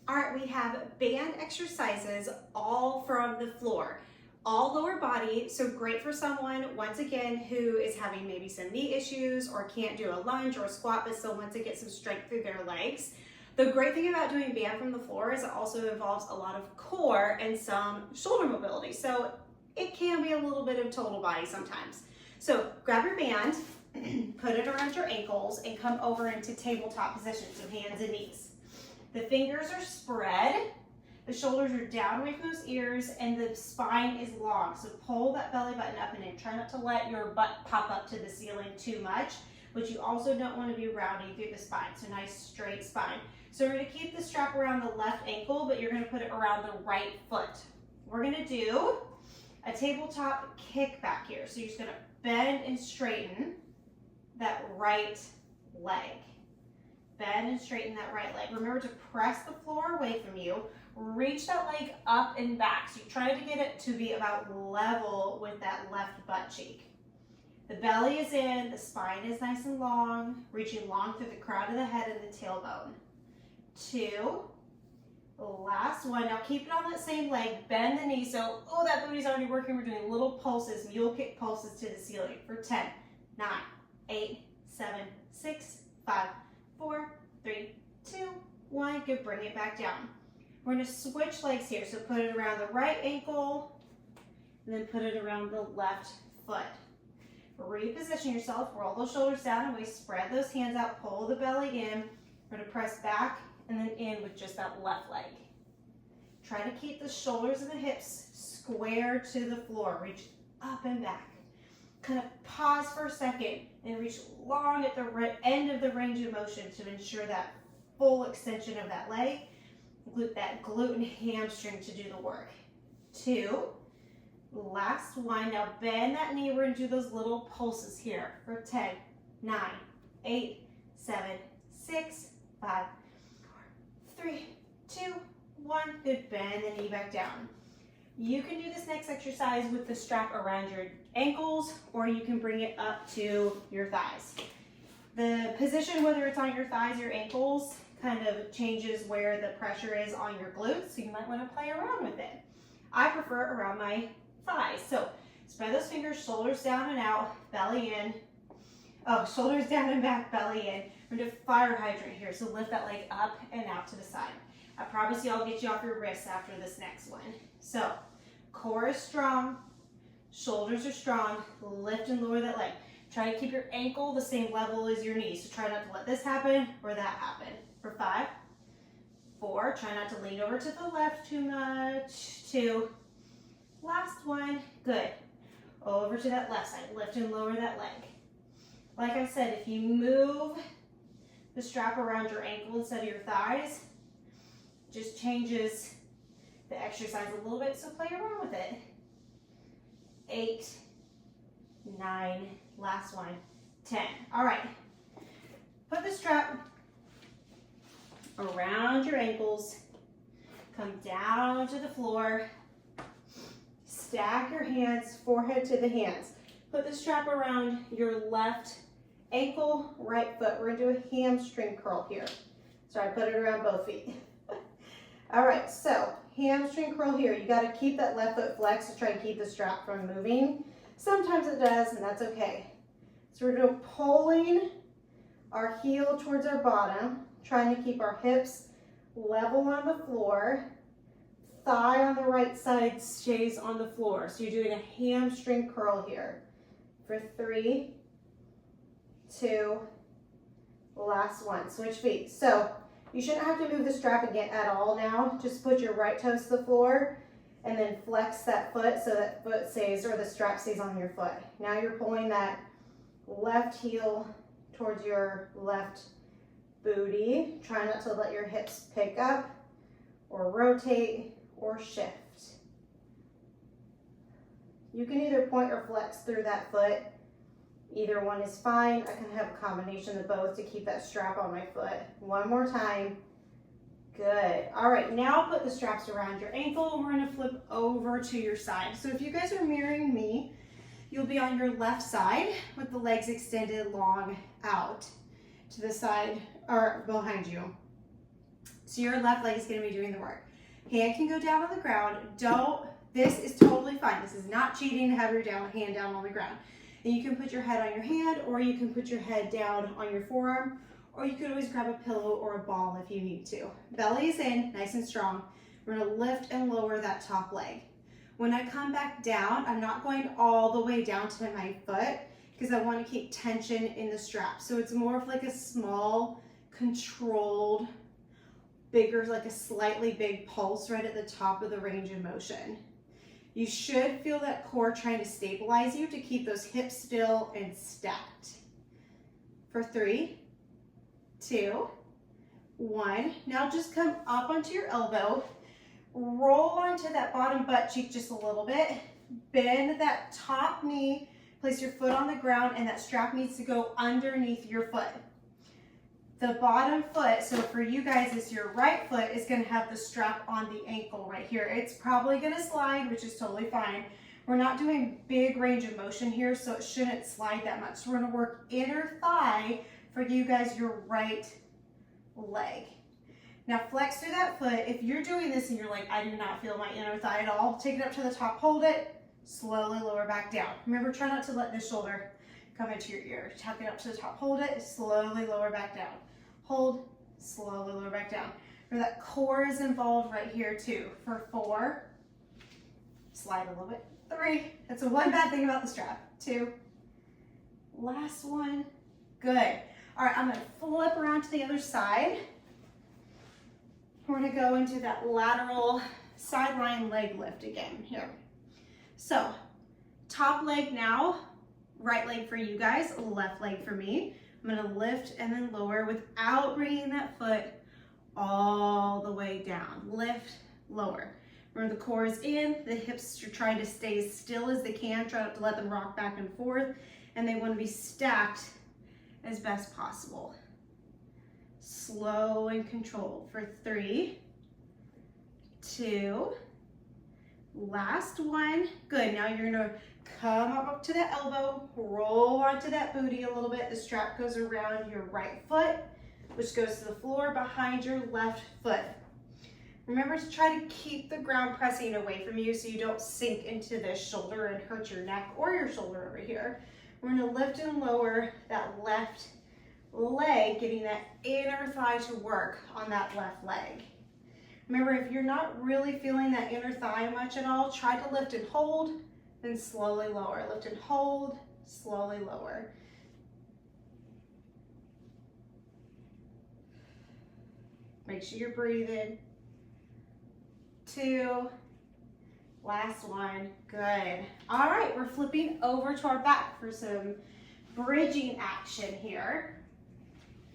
All right, we have band exercises all from the floor, all lower body, so great for someone, once again, who is having maybe some knee issues or can't do a lunge or a squat but still wants to get some strength through their legs. The great thing about doing band from the floor is it also involves a lot of core and some shoulder mobility, so it can be a little bit of total body sometimes. So grab your band, put it around your ankles, and come over into tabletop position, so hands and knees. The fingers are spread, the shoulders are down away from those ears, and the spine is long. So pull that belly button up and in. Try not to let your butt pop up to the ceiling too much, but you also don't want to be rounding through the spine. So nice straight spine. So we're going to keep the strap around the left ankle, but you're going to put it around the right foot. We're going to do a tabletop kickback here. So you're just going to bend and straighten that right leg. Bend and straighten that right leg. Remember to press the floor away from you. Reach that leg up and back. So you try to get it to be about level with that left butt cheek. The belly is in, the spine is nice and long, reaching long through the crown of the head and the tailbone. 2. Last one. Now keep it on that same leg. Bend the knee. So, oh, that booty's already working. We're doing little pulses, mule kick pulses to the ceiling for 10, 9, 8, 7, 6, 5, 4, 3, 2, 1. Good. Bring it back down. We're going to switch legs here. So put it around the right ankle, and then put it around the left foot. Reposition yourself. Roll those shoulders down and we spread those hands out. Pull the belly in. We're going to press back and then in with just that left leg. Try to keep the shoulders and the hips square to the floor. Reach up and back. Kind of pause for a second and reach long at the end of the range of motion to ensure that full extension of that leg. That glute and hamstring to do the work. 2. Last one. Now bend that knee. We're going to do those little pulses here for 10, 9, 8, 7, 6, 5, 4, 3, 2, 1. Good. Bend the knee back down. You can do this next exercise with the strap around your ankles, or you can bring it up to your thighs. The position, whether it's on your thighs or your ankles, kind of changes where the pressure is on your glutes, so you might want to play around with it. I prefer around my thighs. So spread those fingers, shoulders down and out, belly in. Oh, shoulders down and back, belly in. We're going to do fire hydrant here, so lift that leg up and out to the side. I promise you I'll get you off your wrists after this next one. So core is strong, shoulders are strong, lift and lower that leg. Try to keep your ankle the same level as your knee, so try not to let this happen or that happen. For 5, 4, try not to lean over to the left too much. 2, last one, good. Over to that left side, lift and lower that leg. Like I said, if you move the strap around your ankle instead of your thighs, just changes the exercise a little bit, so play around with it. 8, 9, last one, 10. All right, put the strap around your ankles, come down to the floor, stack your hands, forehead to the hands. Put the strap around your left ankle, right foot. We're going to do a hamstring curl here. So I put it around both feet. All right, so hamstring curl here. You got to keep that left foot flexed to try and keep the strap from moving. Sometimes it does, and that's okay. So we're doing pulling our heel towards our bottom, trying to keep our hips level on the floor. Thigh on the right side stays on the floor. So you're doing a hamstring curl here. For 3, 2, last one. Switch feet. So you shouldn't have to move the strap again at all now. Just put your right toes to the floor and then flex that foot so that foot stays, or the strap stays on your foot. Now you're pulling that left heel towards your left booty. Try not to let your hips pick up or rotate or shift. You can either point or flex through that foot. Either one is fine. I can have a combination of both to keep that strap on my foot. One more time. Good. All right, now put the straps around your ankle. We're going to flip over to your side. So if you guys are mirroring me, you'll be on your left side with the legs extended long out to the side or behind you. So your left leg is going to be doing the work. Hand can go down on the ground. This is totally fine. This is not cheating to have your hand down on the ground. And you can put your head on your hand, or you can put your head down on your forearm, or you could always grab a pillow or a ball if you need to. Belly is in, nice and strong. We're gonna lift and lower that top leg. When I come back down, I'm not going all the way down to my foot because I want to keep tension in the strap. So it's more of like a small, controlled, bigger, like a slightly big pulse right at the top of the range of motion. You should feel that core trying to stabilize you to keep those hips still and stacked. For 3, 2, 1. Now just come up onto your elbow, roll onto that bottom butt cheek just a little bit, bend that top knee, place your foot on the ground, and that strap needs to go underneath your foot. The bottom foot, so for you guys, is your right foot is going to have the strap on the ankle right here. It's probably going to slide, which is totally fine. We're not doing big range of motion here, so it shouldn't slide that much. So we're going to work inner thigh for you guys, your right leg. Now flex through that foot. If you're doing this and you're like, I do not feel my inner thigh at all, take it up to the top, hold it, slowly lower back down. Remember, try not to let this shoulder come into your ear. Tuck it up to the top, hold it, slowly lower back down. Hold, slowly lower back down. Remember that core is involved right here too. For 4, slide a little bit. 3, that's the one bad thing about the strap. 2, last one, good. All right, I'm gonna flip around to the other side. We're gonna go into that lateral sideline leg lift again here. So, top leg now, right leg for you guys, left leg for me. I'm gonna lift and then lower without bringing that foot all the way down. Lift, lower. Remember, the core is in, the hips are trying to stay as still as they can, try not to let them rock back and forth, and they wanna be stacked as best possible. Slow and controlled for 3, 2, last one. Good, now you're gonna come up to that elbow, roll onto that booty a little bit. The strap goes around your right foot, which goes to the floor behind your left foot. Remember to try to keep the ground pressing away from you so you don't sink into this shoulder and hurt your neck or your shoulder over here. We're gonna lift and lower that left leg, getting that inner thigh to work on that left leg. Remember, if you're not really feeling that inner thigh much at all, try to lift and hold, then slowly lower. Lift and hold, slowly lower. Make sure you're breathing. 2, last one, good. All right, we're flipping over to our back for some bridging action here.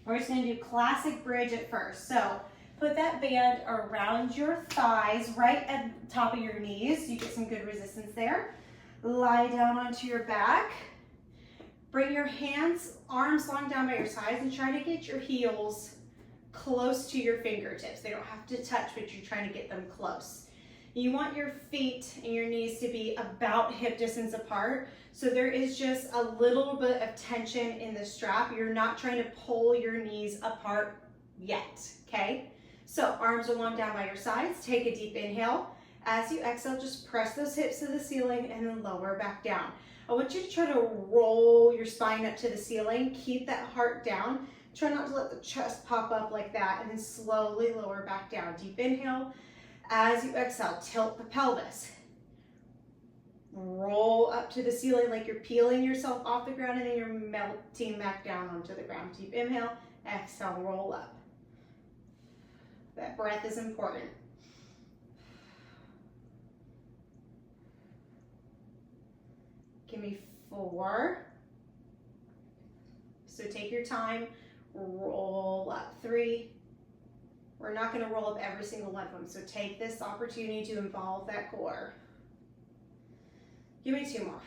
We're just gonna do classic bridge at first. So put that band around your thighs, right at the top of your knees. You get some good resistance there. Lie down onto your back. Bring your hands, arms long down by your sides, and try to get your heels close to your fingertips. They don't have to touch, but you're trying to get them close. You want your feet and your knees to be about hip distance apart. So there is just a little bit of tension in the strap. You're not trying to pull your knees apart yet, okay? So arms are long down by your sides. Take a deep inhale. As you exhale, just press those hips to the ceiling and then lower back down. I want you to try to roll your spine up to the ceiling. Keep that heart down. Try not to let the chest pop up like that, and then slowly lower back down. Deep inhale. As you exhale, tilt the pelvis. Roll up to the ceiling like you're peeling yourself off the ground, and then you're melting back down onto the ground. Deep inhale, exhale, roll up. That breath is important. Give me 4. So take your time, roll up. 3. We're not going to roll up every single one of them, so take this opportunity to involve that core. Give me 2 more.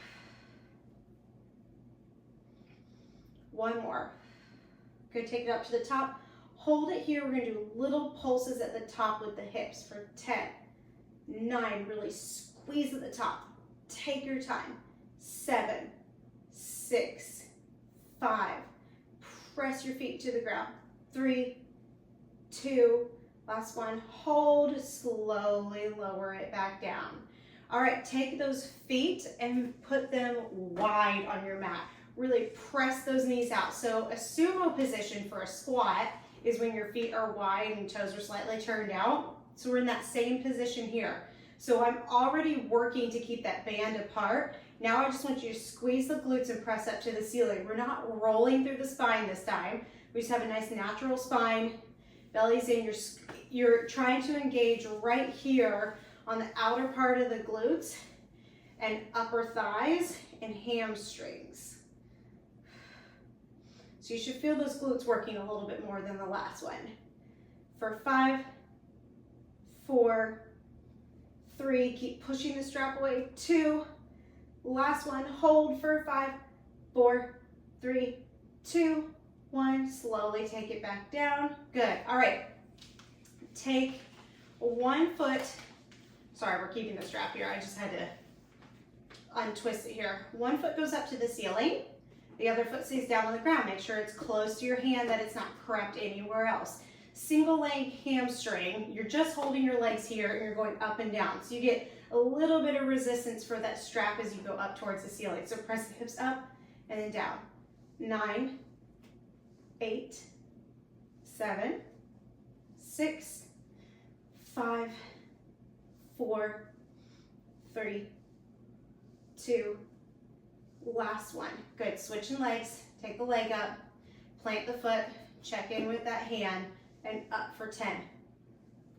1 more. Good, take it up to the top. Hold it here. We're going to do little pulses at the top with the hips for 10, 9, really squeeze at the top. Take your time. 7, 6, 5. Press your feet to the ground. 3, 2, Last one, hold, slowly lower it back down. All right, take those feet and put them wide on your mat. Really press those knees out. So a sumo position for a squat is when your feet are wide and toes are slightly turned out. So we're in that same position here. So I'm already working to keep that band apart. Now I just want you to squeeze the glutes and press up to the ceiling. We're not rolling through the spine this time. We just have a nice natural spine. Belly's in. You're trying to engage right here on the outer part of the glutes and upper thighs and hamstrings. So you should feel those glutes working a little bit more than the last one. For 5, 4, 3, keep pushing the strap away. 2, last one, hold for 5, 4, 3, 2, 1. Slowly take it back down. Good. All right. Take one foot. Sorry, we're keeping the strap here. I just had to untwist it here. One foot goes up to the ceiling. The other foot stays down on the ground. Make sure it's close to your hand, that it's not crept anywhere else. Single leg hamstring. You're just holding your legs here and you're going up and down. So you get a little bit of resistance for that strap as you go up towards the ceiling. So press the hips up and then down. 9, 8, 7, 6, 5, 4, 3, 2, last one. Good. Switching legs. Take the leg up, plant the foot, check in with that hand, and up for 10,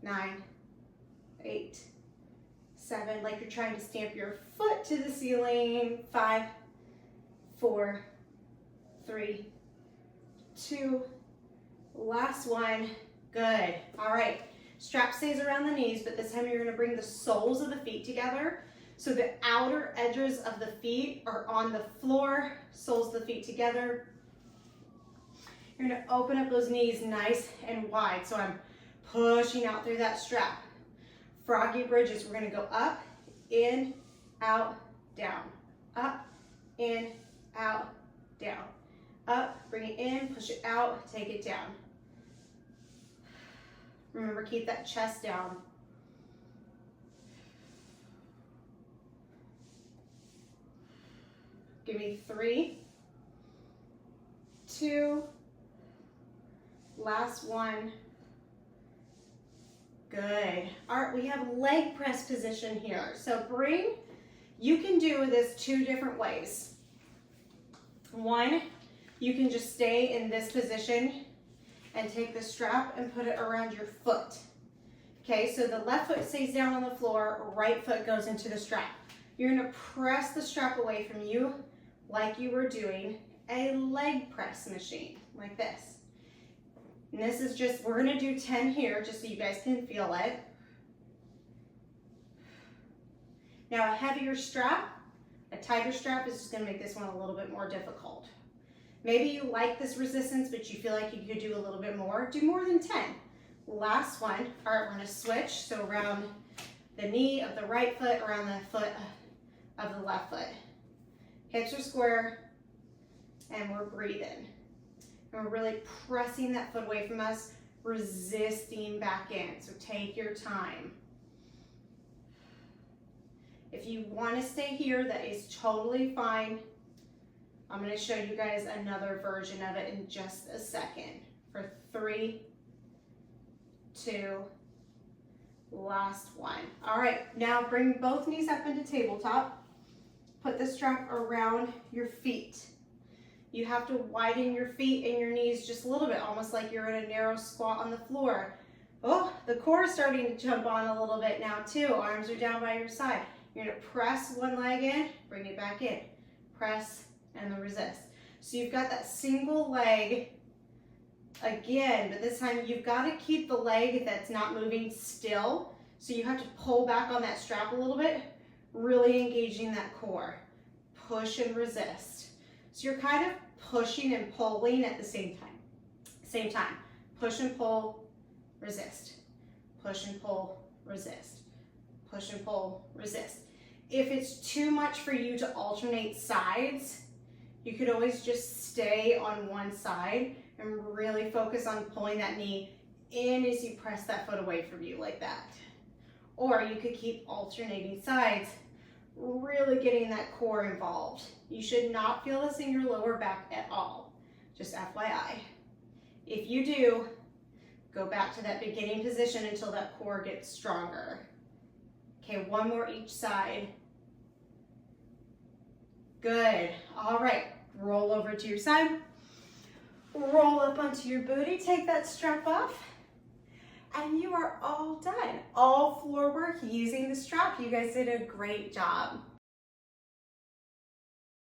9, 8, 7, like you're trying to stamp your foot to the ceiling. 5, 4, 3, 2, last one. Good. All right. Strap stays around the knees, but this time you're going to bring the soles of the feet together. So the outer edges of the feet are on the floor, soles of the feet together. You're going to open up those knees nice and wide. So I'm pushing out through that strap. Froggy bridges. We're going to go up, in, out, down. Up, in, out, down. Up, bring it in, push it out, take it down. Remember, keep that chest down. Give me 3, 2, last one. Good. All right, we have leg press position here. So you can do this 2 different ways. One, you can just stay in this position and take the strap and put it around your foot. Okay, so the left foot stays down on the floor, right foot goes into the strap. You're gonna press the strap away from you like you were doing a leg press machine, like this. And this is just, we're gonna do 10 here just so you guys can feel it. Now a heavier strap, a tighter strap is just gonna make this one a little bit more difficult. Maybe you like this resistance, but you feel like you could do a little bit more. Do more than 10. Last one. All right, we're gonna switch. So around the knee of the right foot, around the foot of the left foot. Hips are square, and we're breathing. And we're really pressing that foot away from us, resisting back in. So take your time. If you wanna stay here, that is totally fine. I'm going to show you guys another version of it in just a second. For 3, 2, last one. All right, now bring both knees up into tabletop. Put the strap around your feet. You have to widen your feet and your knees just a little bit, almost like you're in a narrow squat on the floor. Oh, the core is starting to jump on a little bit now too. Arms are down by your side. You're going to press one leg in, bring it back in. Press and then resist. So you've got that single leg again, but this time you've got to keep the leg that's not moving still. So you have to pull back on that strap a little bit, really engaging that core. Push and resist. So you're kind of pushing and pulling at the same time. Push and pull, resist. Push and pull, resist. Push and pull, resist. If it's too much for you to alternate sides, you could always just stay on one side and really focus on pulling that knee in as you press that foot away from you like that. Or you could keep alternating sides, really getting that core involved. You should not feel this in your lower back at all, just FYI. If you do, go back to that beginning position until that core gets stronger. Okay, one more each side. Good. All right, roll over to your side. Roll up onto your booty, take that strap off, and you are all done. All floor work using the strap. You guys did a great job.